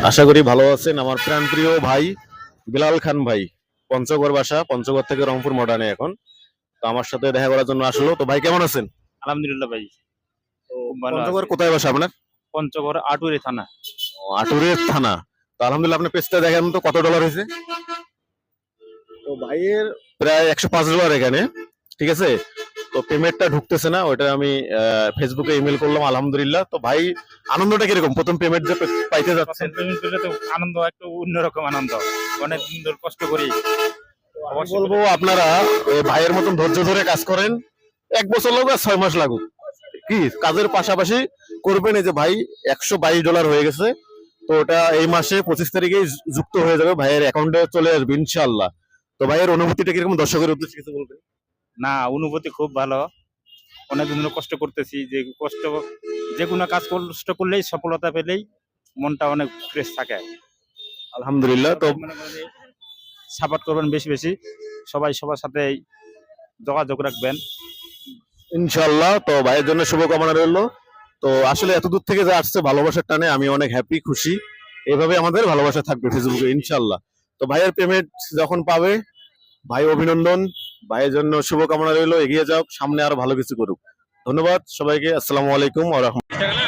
আশা করি ভালো আছেন আমার প্রাণপ্রিয় ভাই বিলাল খান ভাই। পঞ্চগড় বাসা, পঞ্চগড় থেকে রংপুর মডার্নে এখন। তো আমার সাথে দেখা করার জন্য আসলো। তো ভাই কেমন আছেন? আলহামদুলিল্লাহ ভাই, খুব ভালো আছি। পঞ্চগড় কোথায় বাসা আপনার? পঞ্চগড় আটুরি থানা। আটুরের থানা। তো আলহামদুলিল্লাহ আপনার পেজটা দেখেন তো কত ডলার হয়েছে? তো ভাইয়ের প্রায় $105 এখানে, ঠিক আছে। তো পেমেন্টটা ঢুকতেছে না, ওইটা আমি ফেসবুকে ইমেল করলাম। আলহামদুলিল্লাহ। তো ভাই আনন্দটা কিরকম প্রথম পেমেন্ট যে পাইতে যাচ্ছেন? প্রথম পেমেন্ট পেলে তো আনন্দ, একটা অন্যরকম আনন্দ। অনেক দিন ধরে কষ্ট করি। আমি বলবো আপনারা ওই ভাইয়ের মতন ধৈর্য ধরে কাজ করেন। 1 বছর লাগুক আর 6 মাস লাগুক, কি কাজের পাশাপাশি করবেন। এই যে ভাই $122 হয়ে গেছে। তো ওটা এই মাসে 25 তারিখেই যুক্ত হয়ে যাবে, ভাইয়ের অ্যাকাউন্টে চলে আসবে ইনশাল্লাহ। তো ভাইয়ের অনুভূতিটা কিরকম দর্শকের উদ্দেশ্যে কিছু বলবেন? না, অনুভূতি খুব ভালো। অনেক দিন ধরে কষ্ট করতেছি, যে কষ্ট, যে কোনো কাজ কষ্ট করলেই সফলতা পেলেই মনটা অনেক ফ্রেশ থাকে। আলহামদুলিল্লাহ। তো সাপোর্ট করবেন বেশি বেশি, সবাই সবার সাথে যোগাযোগ রাখবেন। ইনশাল্লাহ। তো ভাইয়ের জন্য শুভকামনা রইলো। তো আসলে এত দূর থেকে যে আসছে ভালোবাসার টানে, আমি অনেক হ্যাপি, খুশি। এভাবে আমাদের ভালোবাসা থাকবে ফেসবুকে ইনশাল্লাহ। তো ভাইয়ের পেমেন্ট যখন পাবে, ভাই অভিনন্দন। ভাইয়ের জন্য শুভকামনা রইলো, এগিয়ে যাও, সামনে আরো ভালো কিছু করুক। ধন্যবাদ সবাইকে। আসসালামু আলাইকুম ওয়া রাহমাতুল্লাহ।